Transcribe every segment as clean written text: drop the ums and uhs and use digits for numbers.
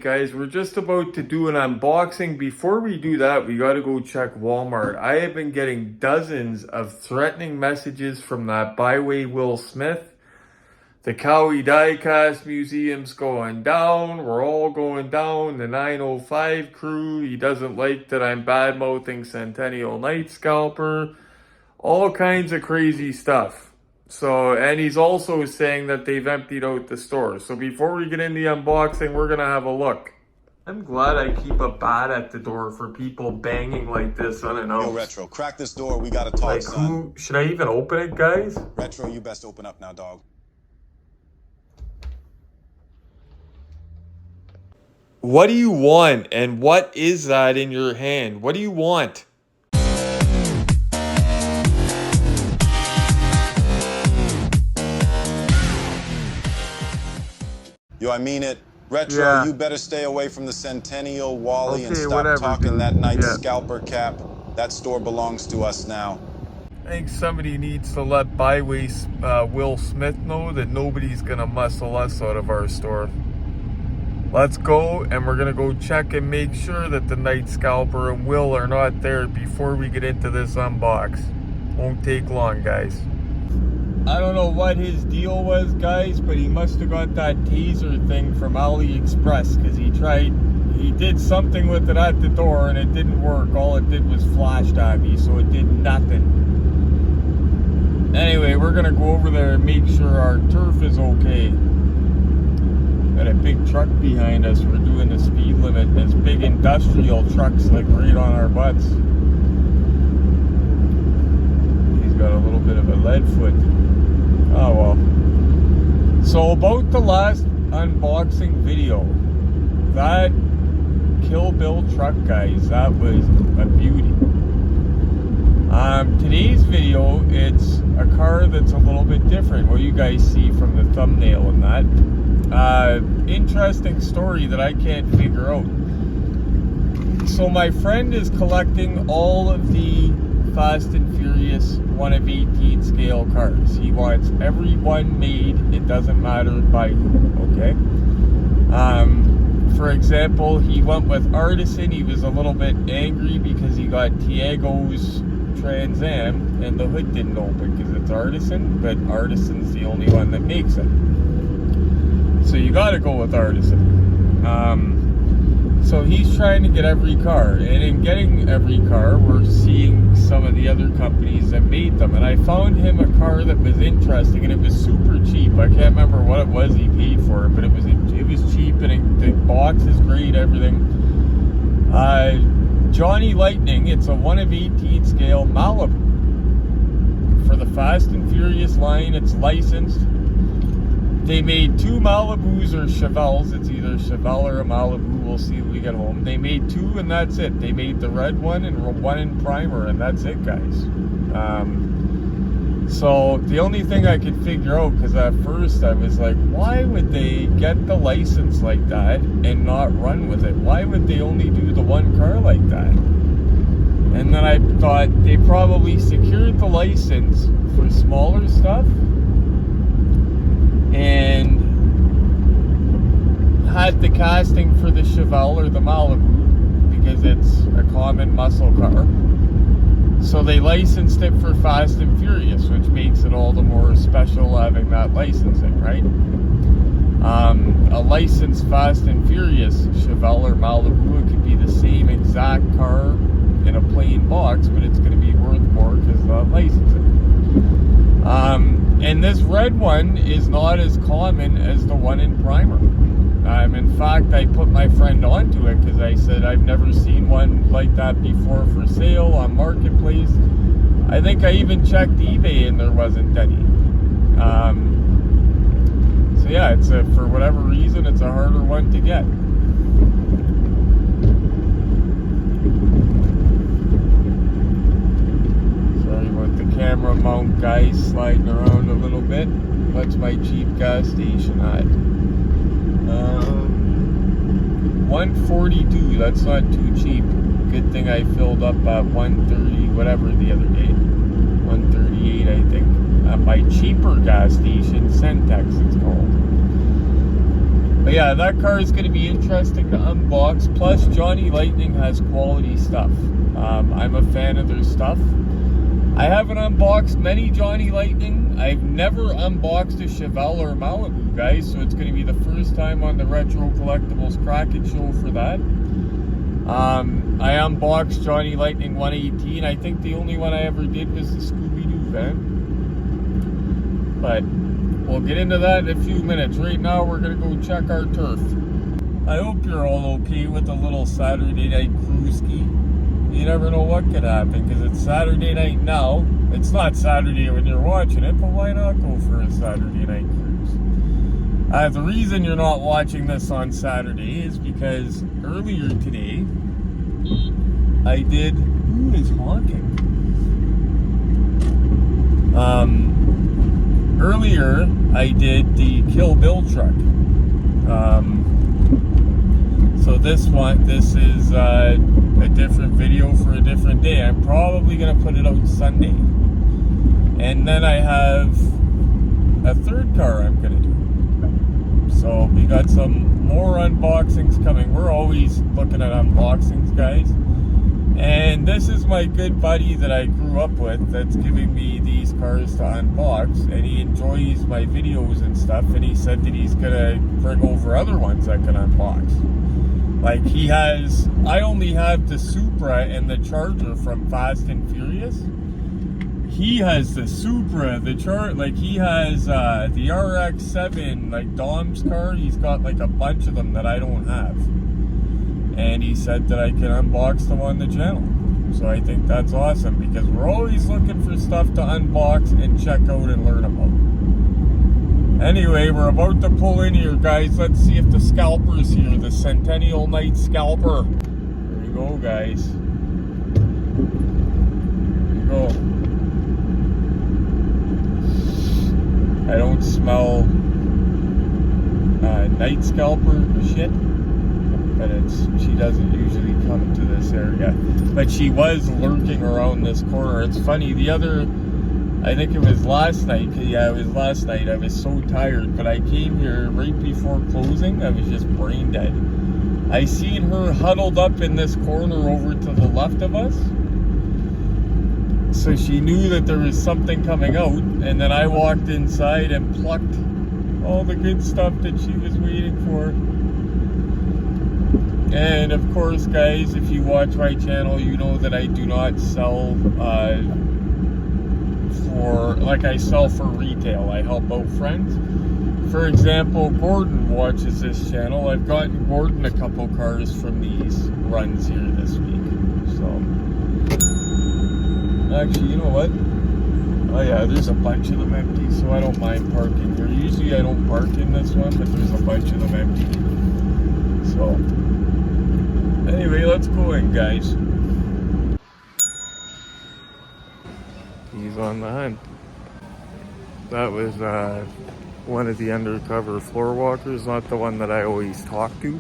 Guys, we're just about to do an unboxing. Before we do that, we got to go check Walmart. I have been getting dozens of threatening messages from that byway Will Smith. The Cowie Diecast Museum's going down. We're all going down. The 905 crew. He doesn't like that I'm bad-mouthing Centennial Night Scalper. All kinds of crazy stuff. So, and he's also saying that they've emptied out the store. So before we get in the unboxing, we're going to have a look. I'm glad I keep a bat at the door for people banging like this unannounced. Yo, Retro, crack this door. We got to talk, like, son. Should I even open it, guys? Retro, you best open up now, dog. What do you want? And what is that in your hand? What do you want? Yo, I mean it. Retro, Yeah. You better stay away from the Centennial Wally and Okay, stop whatever, talking dude. that night Yeah. scalper cap. That store belongs to us now. I think somebody needs to let Byway Will Smith know that nobody's going to muscle us out of our store. Let's go, and we're going to go check and make sure that the Night Scalper and Will are not there before we get into this unbox. Won't take long, guys. I don't know what his deal was, guys, but he must have got that taser thing from AliExpress, because he did something with it at the door and it didn't work. All it did was flashed at me, so it did nothing. Anyway, we're gonna go over there and make sure our turf is okay. Got a big truck behind us. We're doing the speed limit. This big industrial truck's like right on our butts. He's got a little bit of a lead foot. Oh well. So about the last unboxing video, that Kill Bill truck, guys, that was a beauty. Today's video, it's a car that's a little bit different. What you guys see from the thumbnail and that. Interesting story that I can't figure out. So my friend is collecting all of the Fast and Furious 1 of 18 scale cars. He wants every one made. It doesn't matter by who, okay? For example, he went with Artisan. He was a little bit angry because he got Tiago's Trans Am and the hood didn't open because it's Artisan, but Artisan's the only one that makes it. So you gotta go with Artisan. So he's trying to get every car, and in getting every car, we're seeing some of the other companies that made them. And I found him a car that was interesting, and it was super cheap. I can't remember what it was he paid for it, but it was cheap, and the box is great, everything. Johnny Lightning, it's a 1 of 18 scale Malibu. For the Fast and Furious line, it's licensed. They made 2 Malibus or Chevelles. It's either Chevelle or a Malibu. We'll see when we get home. They made 2 and that's it. They made the red one and one in primer, and that's it, guys. So the only thing I could figure out, because at first I was like, why would they get the license like that and not run with it? Why would they only do the one car like that? And then I thought they probably secured the license for smaller stuff and had the casting for the Chevelle or the Malibu because it's a common muscle car. So they licensed it for Fast and Furious, which makes it all the more special having that licensing, right? A licensed Fast and Furious Chevelle or Malibu, it could be the same exact car in a plain box, but it's going to be worth more because of the licensing. And this red one is not as common as the one in primer. In fact, I put my friend onto it because I said I've never seen one like that before for sale on Marketplace. I think I even checked eBay and there wasn't any. So yeah, for whatever reason, it's a harder one to get. Sorry about the camera mount, guys, sliding around a little bit. What's my cheap gas station at? 142, that's not too cheap. Good thing I filled up at 130 whatever the other day. 138, I think. At my cheaper gas station, Centex it's called. But yeah, that car is going to be interesting to unbox. Plus, Johnny Lightning has quality stuff. I'm a fan of their stuff. I haven't unboxed many Johnny Lightning. I've never unboxed a Chevelle or Malibu, guys, so it's going to be the first time on the Retro Collectibles KRAK IT show for that. I unboxed Johnny Lightning 118. I think the only one I ever did was the Scooby van. But we'll get into that in a few minutes. Right now, we're going to go check our turf. I hope you're all okay with a little Saturday night cruise ski. You never know what could happen, because it's Saturday night now. It's not Saturday when you're watching it, but why not go for a Saturday night cruise? The reason you're not watching this on Saturday is because earlier today, I did... Who is honking? Earlier, I did the Kill Bill truck. So this is a different video for a different day. I'm probably going to put it out Sunday. And then I have a third car I'm going to do. So we got some more unboxings coming. We're always looking at unboxings, guys. And this is my good buddy that I grew up with that's giving me these cars to unbox. And he enjoys my videos and stuff. And he said that he's going to bring over other ones I can unbox. Like he has, I only have the Supra and the Charger from Fast and Furious. He has the Supra, the like he has the RX-7, like Dom's car. He's got like a bunch of them that I don't have. And he said that I can unbox them on the channel. So I think that's awesome, because we're always looking for stuff to unbox and check out and learn about. Anyway, we're about to pull in here, guys. Let's see if the scalper's here. The Centennial Night Scalper. There we go, guys. There we go. I don't smell night scalper shit, but she doesn't usually come to this area. But she was lurking around this corner. It's funny, I think it was last night. Yeah, it was last night. I was so tired, but I came here right before closing. I was just brain dead. I seen her huddled up in this corner over to the left of us. So she knew that there was something coming out, and then I walked inside and plucked all the good stuff that she was waiting for. And of course, guys, if you watch my channel, you know that I do not sell I sell for retail. I help out friends. For example, Gordon watches this channel. I've gotten Gordon a couple cars from these runs here this week. So, actually, you know what? Oh yeah, there's a bunch of them empty, so I don't mind parking here. Usually I don't park in this one, but there's a bunch of them empty. So, anyway, let's go in, guys. He's on the hunt. That was one of the undercover floor walkers, not the one that I always talk to.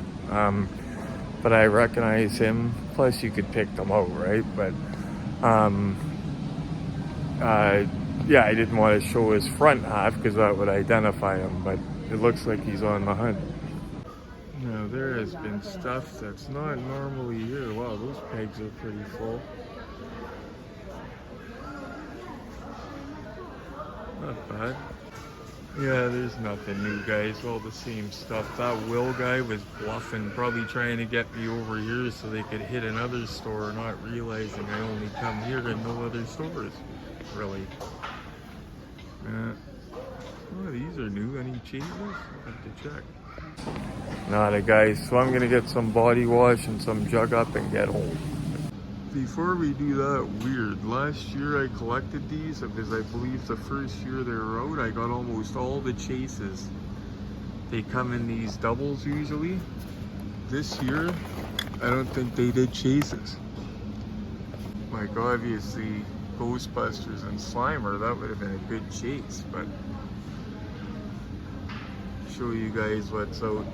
But I recognize him. Plus, you could pick them out, right? But yeah, I didn't want to show his front half because that would identify him. But it looks like he's on the hunt. Now, there has been stuff that's not normally here. Wow, those pegs are pretty full. Not bad. Yeah, there's nothing new, guys. All the same stuff. That Will guy was bluffing, probably trying to get me over here so they could hit another store, not realizing I only come here to no other stores, really. Oh, these are new. Any changes? I have to check. Nada, guys. So I'm gonna get some body wash and some jug up and get home. Before we do that, weird. Last year I collected these because I believe the first year they were out, I got almost all the chases. They come in these doubles usually. This year, I don't think they did chases. Like obviously, Ghostbusters and Slimer, that would have been a good chase, but show you guys what's out.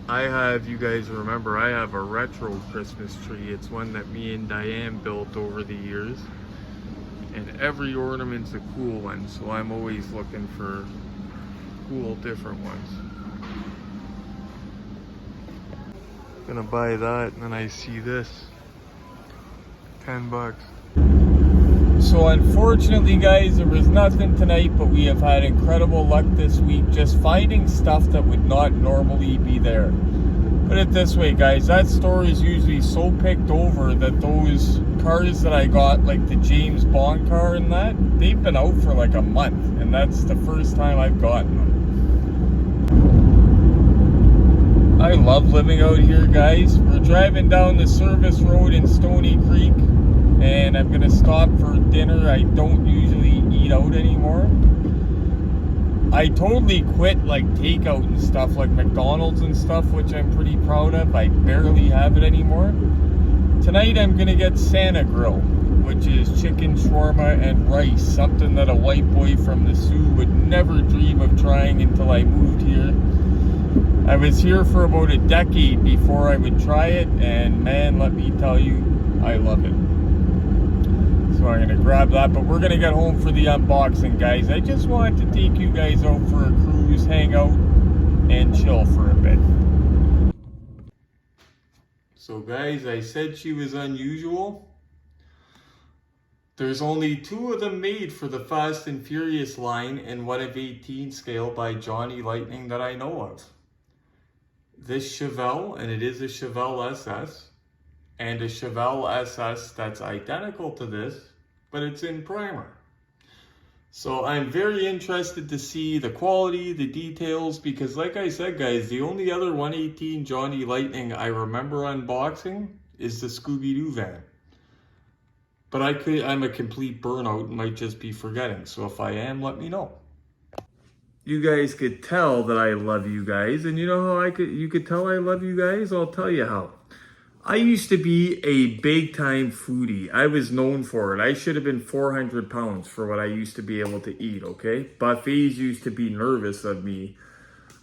I have, you guys remember, I have a retro Christmas tree. It's one that me and Diane built over the years. And every ornament's a cool one, so I'm always looking for cool, different ones. Gonna buy that, and then I see this. $10. So unfortunately, guys, there was nothing tonight, but we have had incredible luck this week just finding stuff that would not normally be there. Put it this way, guys, that store is usually so picked over that those cars that I got, like the James Bond car and that, they've been out for like a month, and that's the first time I've gotten them. I love living out here, guys. We're driving down the service road in Stony Creek, and I'm gonna stop for dinner. I don't usually eat out anymore. I totally quit like takeout and stuff, like McDonald's and stuff, which I'm pretty proud of. I barely have it anymore. Tonight I'm gonna get Santa Grill, which is chicken shawarma and rice, something that a white boy from the Sioux would never dream of trying until I moved here. I was here for about a decade before I would try it, and man, let me tell you, I love it. So I'm gonna grab that, but we're gonna get home for the unboxing, guys. I just wanted to take you guys out for a cruise, hang out, and chill for a bit. So guys, I said she was unusual. There's only 2 of them made for the Fast and Furious line in 1/18 scale by Johnny Lightning that I know of. This Chevelle, and it is a Chevelle SS, and a Chevelle SS that's identical to this, but it's in primer. So I'm very interested to see the quality, the details, because like I said, guys, the only other 118 Johnny Lightning I remember unboxing is the Scooby-Doo van. But I'm a complete burnout and might just be forgetting. So if I am, let me know. You guys could tell that I love you guys, and you know how you could tell I love you guys? I'll tell you how. I used to be a big time foodie. I was known for it. I should have been 400 pounds for what I used to be able to eat, okay? Buffets used to be nervous of me.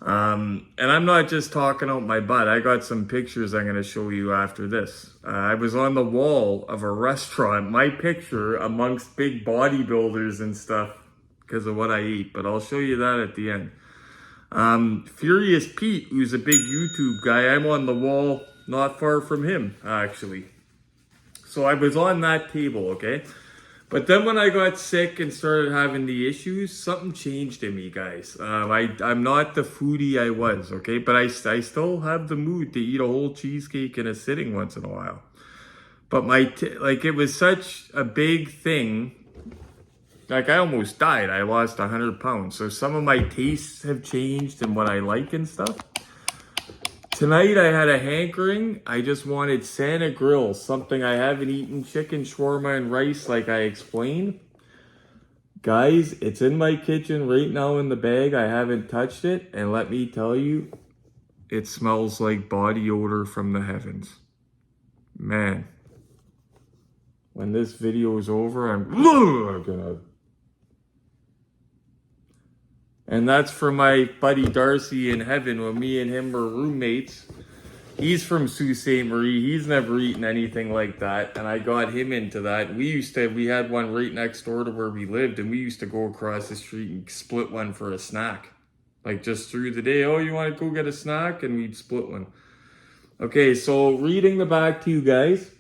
And I'm not just talking out my butt. I got some pictures I'm going to show you after this. I was on the wall of a restaurant, my picture amongst big bodybuilders and stuff because of what I eat, but I'll show you that at the end. Furious Pete, who's a big YouTube guy, I'm on the wall not far from him, actually. So I was on that table, okay? But then when I got sick and started having the issues, something changed in me, guys. I'm not the foodie I was, okay? But I still have the mood to eat a whole cheesecake in a sitting once in a while. But it was such a big thing. Like, I almost died. I lost 100 pounds. So some of my tastes have changed and what I like and stuff. Tonight I had a hankering. I just wanted Santa Grill, something I haven't eaten, chicken shawarma and rice like I explained. Guys, it's in my kitchen right now in the bag. I haven't touched it. And let me tell you, it smells like body odor from the heavens. Man, when this video is over, I'm gonna... And that's for my buddy Darcy in heaven when me and him were roommates. He's from Sault Ste. Marie. He's never eaten anything like that. And I got him into that. We had one right next door to where we lived. And we used to go across the street and split one for a snack. Like just through the day. Oh, you want to go get a snack? And we'd split one. Okay, so reading the back to you guys.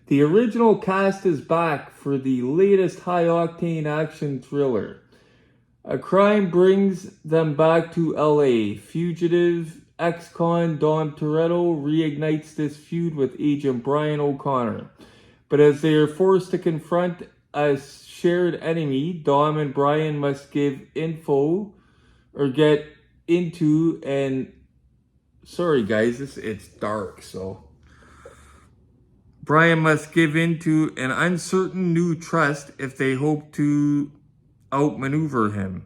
The original cast is back for the latest high-octane action thriller. A crime brings them back to LA. Fugitive ex-con Dom Toretto reignites this feud with agent Brian O'Connor. But as they are forced to confront a shared enemy, Dom and Brian must give info or get into and... Sorry guys, it's dark, so... Brian must give into an uncertain new trust if they hope to outmaneuver him.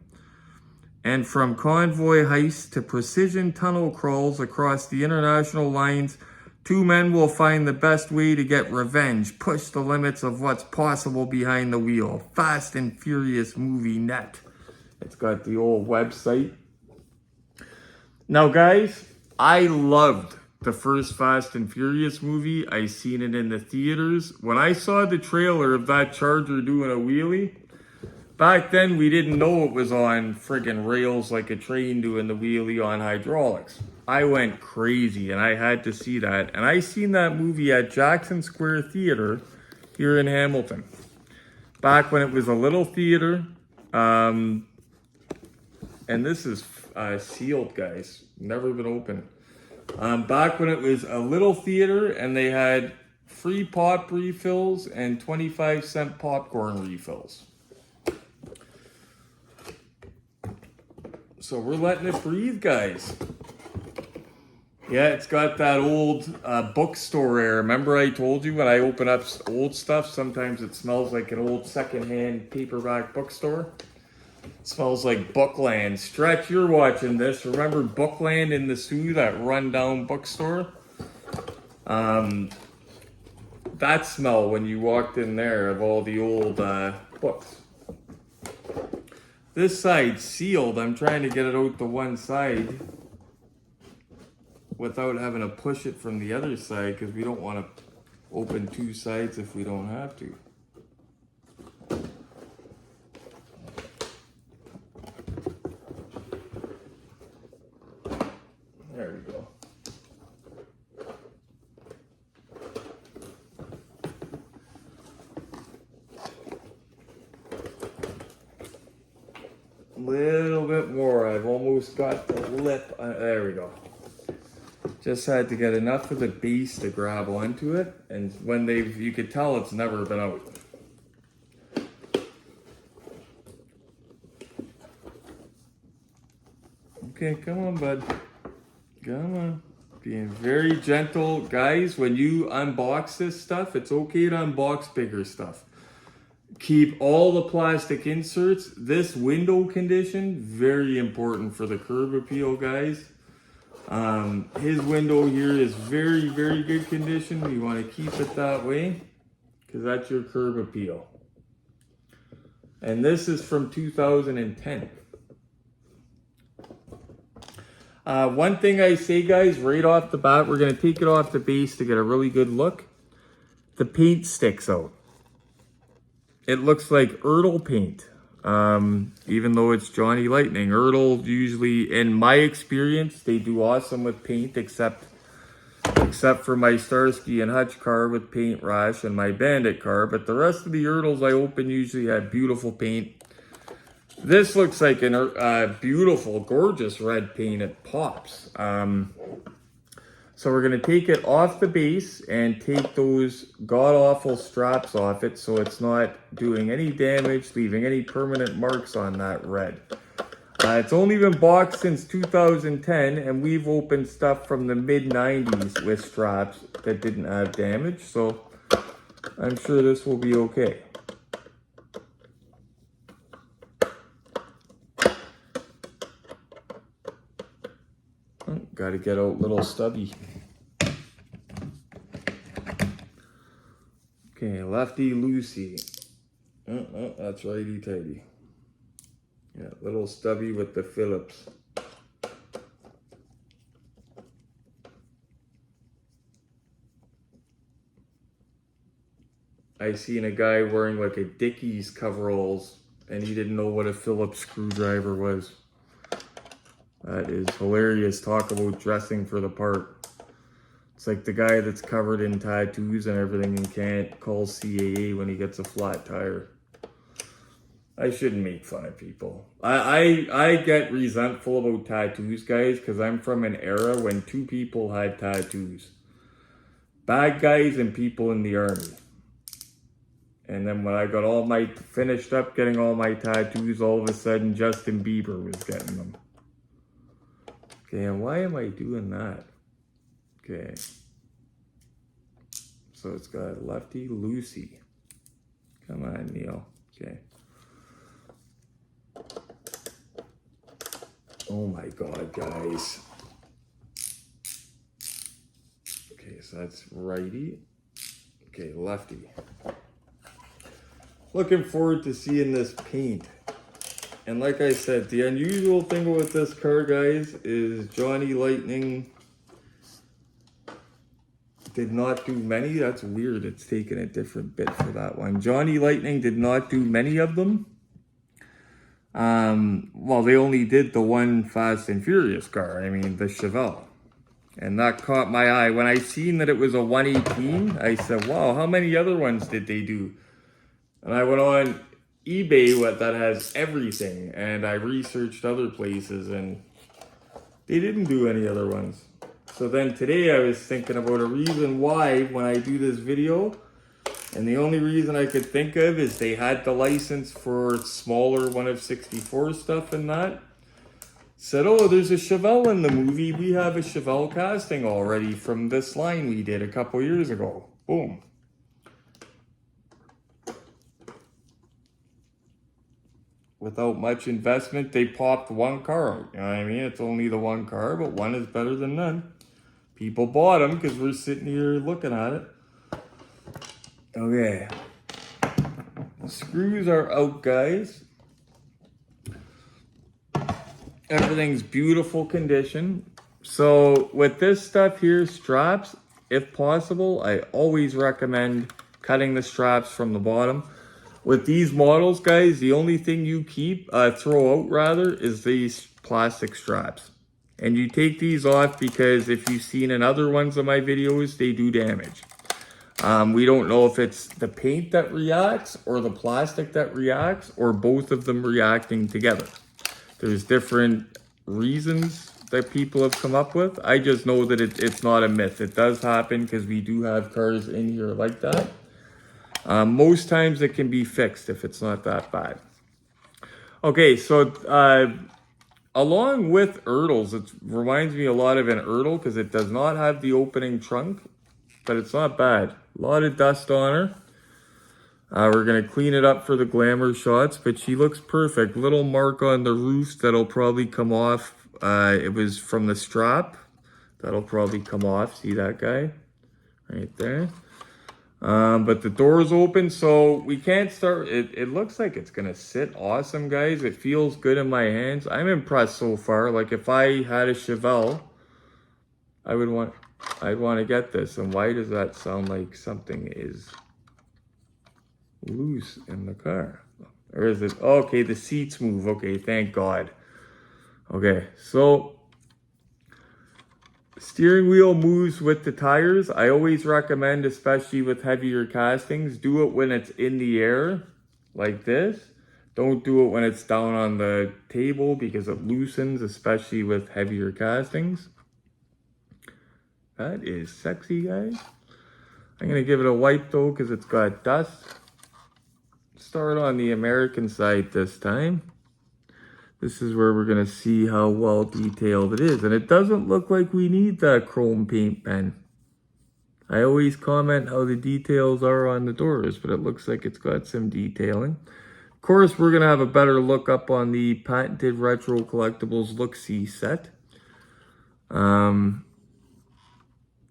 And from convoy heists to precision tunnel crawls across the international lines, 2 men will find the best way to get revenge, push the limits of what's possible behind the wheel. Fast and Furious Movie Net. It's got the old website. Now guys, I loved the first Fast and Furious movie. I seen it in the theaters. When I saw the trailer of that Charger doing a wheelie, back then we didn't know it was on friggin' rails like a train doing the wheelie on hydraulics. I went crazy and I had to see that. And I seen that movie at Jackson Square Theater here in Hamilton. Back when it was a little theater. And this is sealed, guys. Never been opened. Back when it was a little theater and they had free pop refills and 25-cent popcorn refills. So we're letting it breathe, guys. Yeah, it's got that old bookstore air. Remember I told you when I open up old stuff, sometimes it smells like an old secondhand paperback bookstore. It smells like Bookland. Stretch, you're watching this. Remember Bookland in the Sioux, that rundown bookstore? That smell when you walked in there of all the old books. This side's sealed. I'm trying to get it out the one side without having to push it from the other side because we don't want to open two sides if we don't have to. There we go. Little bit more. I've almost got the lip. There we go. Just had to get enough of the base to grab onto it, and when you could tell it's never been out. Okay, come on, bud. Come on. Being very gentle. Guys, when you unbox this stuff, it's okay to unbox bigger stuff. Keep all the plastic inserts. This window condition, very important for the curb appeal, guys. His window here is very, very good condition. You want to keep it that way because that's your curb appeal. And this is from 2010. One thing I say, guys, right off the bat, we're going to take it off the base to get a really good look. The paint sticks out. It looks like Ertl paint, even though it's Johnny Lightning. Ertl usually, in my experience, they do awesome with paint, except for my Starsky and Hutch car with paint rash and my Bandit car. But the rest of the Ertls I open usually have beautiful paint. This looks like a beautiful, gorgeous red paint. It pops. So we're going to take it off the base and take those god-awful straps off it so it's not doing any damage, leaving any permanent marks on that red. It's only been boxed since 2010, and we've opened stuff from the mid-90s with straps that didn't have damage, so I'm sure this will be okay. Got to get out little stubby. Okay, lefty loosey. Oh, that's righty tighty. Yeah, little stubby with the Phillips. I seen a guy wearing like a Dickies coveralls and he didn't know what a Phillips screwdriver was. That is hilarious. Talk about dressing for the part. It's like the guy that's covered in tattoos and everything and can't call CAA when he gets a flat tire. I shouldn't make fun of people. I get resentful about tattoos, guys, because I'm from an era when two people had tattoos. Bad guys and people in the army. And then when I got finished up getting all my tattoos, all of a sudden Justin Bieber was getting them. Okay, and why am I doing that? Okay. So it's got lefty loosey. Come on, Neil. Okay. Oh my God, guys. Okay, so that's righty. Okay, lefty. Looking forward to seeing this paint. And like I said, the unusual thing with this car, guys, is Johnny Lightning did not do many. That's weird. It's taking a different bit for that one. Johnny Lightning did not do many of them. Well, they only did the one Fast and Furious car. I mean, the Chevelle. And that caught my eye. When I seen that it was a 118, I said, wow, how many other ones did they do? And I went on eBay that has everything, and I researched other places, and they didn't do any other ones. So then today I was thinking about a reason why when I do this video, and the only reason I could think of is they had the license for smaller 1 of 64 stuff and that. Said, oh, there's a Chevelle in the movie. We have a Chevelle casting already from this line we did a couple years ago. Boom. Without much investment, they popped one car out. You know what I mean? It's only the one car, but one is better than none. People bought them because we're sitting here looking at it. Okay. The screws are out, guys. Everything's beautiful condition. So with this stuff here, straps, if possible, I always recommend cutting the straps from the bottom. With these models, guys, the only thing you throw out rather, is these plastic straps. And you take these off because if you've seen in other ones of my videos, they do damage. We don't know if it's the paint that reacts or the plastic that reacts or both of them reacting together. There's different reasons that people have come up with. I just know that it's not a myth. It does happen because we do have cars in here like that. Most times it can be fixed if it's not that bad. Okay, so along with Ertls, it reminds me a lot of an Ertl because it does not have the opening trunk, but it's not bad. A lot of dust on her. We're going to clean it up for the glamour shots, but she looks perfect. Little mark on the roof that'll probably come off. It was from the strap. That'll probably come off. See that guy? Right there. But the door's open, so we can't start. It looks like it's going to sit awesome, guys. It feels good in my hands. I'm impressed so far. Like if I had a Chevelle, I'd want to get this. And why does that sound like something is loose in the car? Or is it? Okay, the seats move. Okay, thank God. Okay, so steering wheel moves with the tires. I always recommend, especially with heavier castings, do it when it's in the air like this. Don't do it when it's down on the table because it loosens, especially with heavier castings. That is sexy, guys. I'm going to give it a wipe though because it's got dust. Start on the American side this time. This is where we're going to see how well detailed it is. And it doesn't look like we need that chrome paint pen. I always comment how the details are on the doors, but it looks like it's got some detailing. Of course, we're going to have a better look up on the patented Retro Collectibles Look-See set. That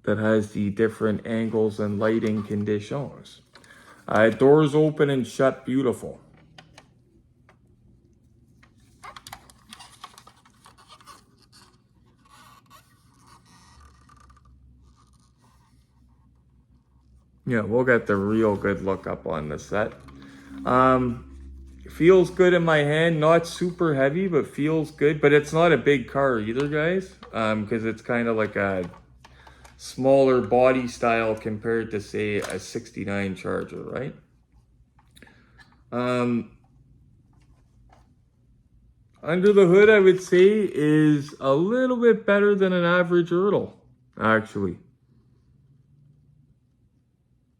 has the different angles and lighting conditions. Doors open and shut beautiful. Yeah, we'll get the real good look up on the set. Feels good in my hand, not super heavy, but feels good. But it's not a big car either, guys, because it's kind of like a smaller body style compared to, say, a 69 Charger, right? Under the hood, I would say, is a little bit better than an average Ertl, actually.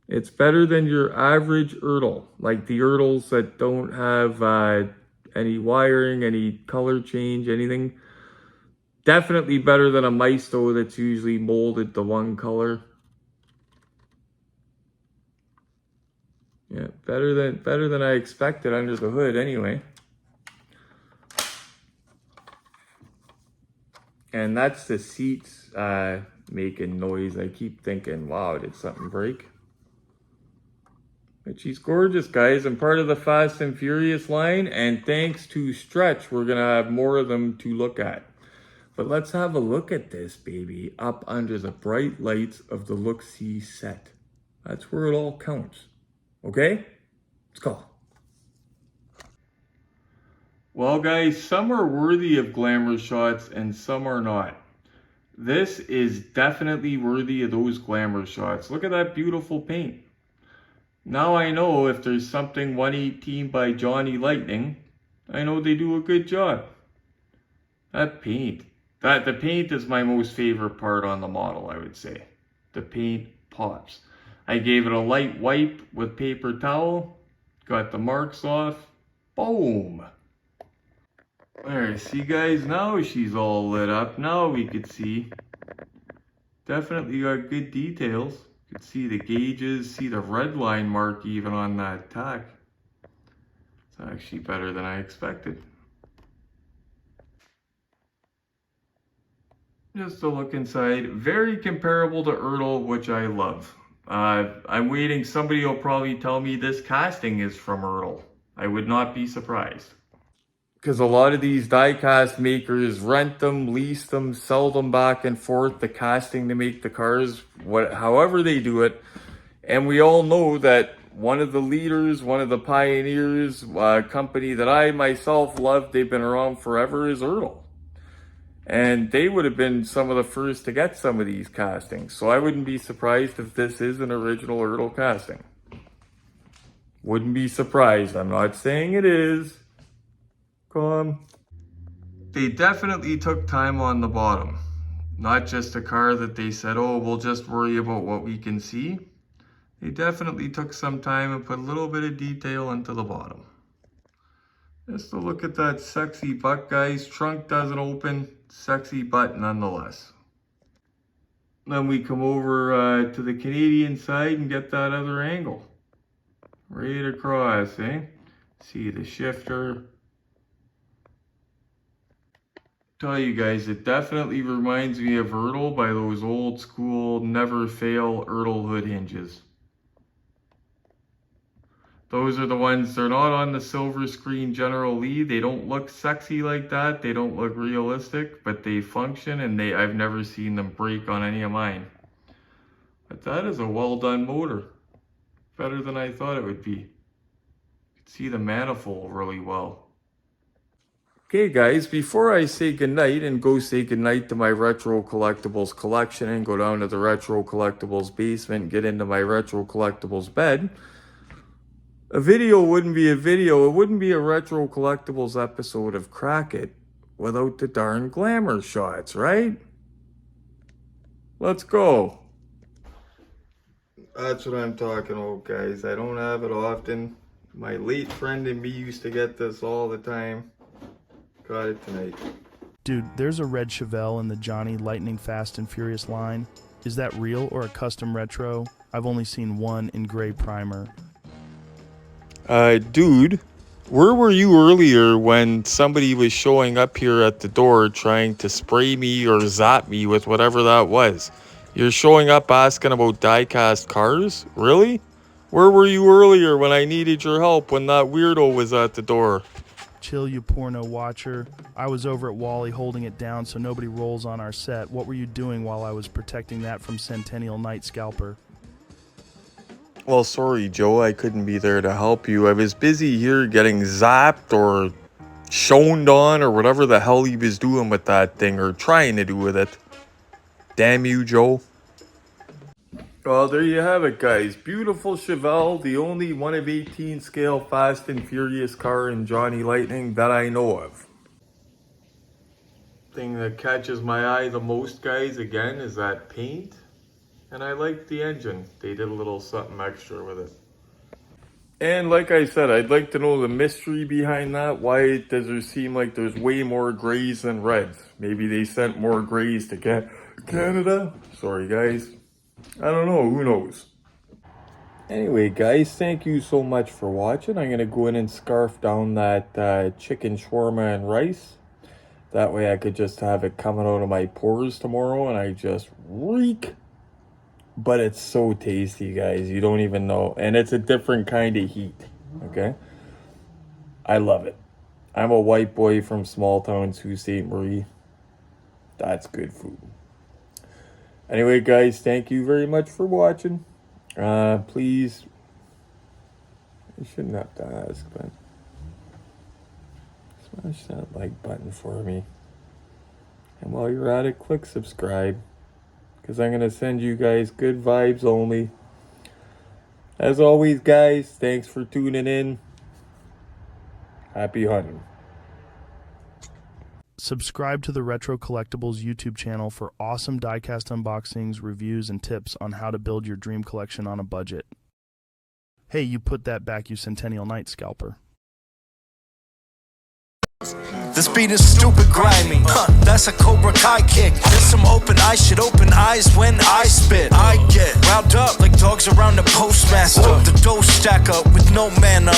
It's better than your average Ertl, like the Ertls that don't have any wiring, any color change, anything. Definitely better than a Maisto that's usually molded to one color. Yeah, better than I expected under the hood anyway. And that's the seats making noise. I keep thinking, wow, did something break? But she's gorgeous, guys, and part of the Fast and Furious line. And thanks to Stretch, we're going to have more of them to look at. But let's have a look at this baby up under the bright lights of the Look-See set. That's where it all counts. Okay? Let's go. Well, guys, some are worthy of glamour shots and some are not. This is definitely worthy of those glamour shots. Look at that beautiful paint. Now I know if there's something 118 by Johnny Lightning, I know they do a good job. That paint. The paint is my most favorite part on the model, I would say. The paint pops. I gave it a light wipe with paper towel. Got the marks off. Boom. Alright, see guys, now she's all lit up. Now we could see. Definitely got good details. You could see the gauges, see the red line mark even on that tack. It's actually better than I expected. Just a look inside. Very comparable to Ertl, which I love. I'm waiting. Somebody will probably tell me this casting is from Ertl. I would not be surprised. Because a lot of these die-cast makers rent them, lease them, sell them back and forth, the casting to make the cars, however they do it. And we all know that one of the leaders, one of the pioneers, a company that I myself love, they've been around forever, is Ertl. And they would have been some of the first to get some of these castings. So I wouldn't be surprised if this is an original Ertl casting. Wouldn't be surprised. I'm not saying it is. Come. They definitely took time on the bottom. Not just a car that they said, oh, we'll just worry about what we can see. They definitely took some time and put a little bit of detail into the bottom. Just to look at that sexy butt, guys. Trunk doesn't open. Sexy butt nonetheless. Then we come over to the Canadian side and get that other angle. Right across, eh? See the shifter. Tell you guys, it definitely reminds me of Ertl by those old school, never fail Ertl hood hinges. Those are the ones, they're not on the silver screen General Lee. They don't look sexy like that. They don't look realistic, but they function and I've never seen them break on any of mine. But that is a well done motor. Better than I thought it would be. You can see the manifold really well. Okay guys, before I say goodnight and go say goodnight to my Retro Collectibles collection and go down to the Retro Collectibles basement and get into my Retro Collectibles bed, a video wouldn't be a video. It wouldn't be a Retro Collectibles episode of KRAK IT without the darn glamour shots, right? Let's go. That's what I'm talking about, guys. I don't have it often. My late friend and me used to get this all the time. Got it tonight. Dude, there's a red Chevelle in the Johnny Lightning Fast and Furious line. Is that real or a custom retro? I've only seen one in gray primer. Dude, where were you earlier when somebody was showing up here at the door trying to spray me or zap me with whatever that was? You're showing up asking about die-cast cars? Really? Where were you earlier when I needed your help when that weirdo was at the door? Chill, you porno watcher. I was over at Wally holding it down so nobody rolls on our set. What were you doing while I was protecting that from Centennial Night Scalper? Well, sorry, Joe, I couldn't be there to help you. I was busy here getting zapped or shoned on or whatever the hell he was doing with that thing or trying to do with it. Damn you, Joe. Well, there you have it, guys. Beautiful Chevelle, the only 1 of 18 scale Fast and Furious car in Johnny Lightning that I know of. Thing that catches my eye the most, guys, again, is that paint. And I like the engine. They did a little something extra with it. And like I said, I'd like to know the mystery behind that. Why does it seem like there's way more grays than reds? Maybe they sent more grays to Canada? Sorry, guys. I don't know. Who knows? Anyway, guys, thank you so much for watching. I'm going to go in and scarf down that chicken shawarma and rice. That way I could just have it coming out of my pores tomorrow and I just reek. But it's so tasty, guys. You don't even know. And it's a different kind of heat, okay? I love it. I'm a white boy from small town Sault Ste. Marie. That's good food. Anyway, guys, thank you very much for watching. Please, I shouldn't have to ask, but smash that like button for me. And while you're at it, click subscribe, because I'm going to send you guys good vibes only. As always, guys, thanks for tuning in. Happy hunting. Subscribe to the Retro Collectibles YouTube channel for awesome diecast unboxings, reviews, and tips on how to build your dream collection on a budget. Hey, you put that back, you Centennial Knight scalper. This beat is stupid grimy. That's a Cobra Kai kick. There's some open eyes, shit open eyes when I spit. I get riled up like dogs around the postmaster. The dough stack up with no manner.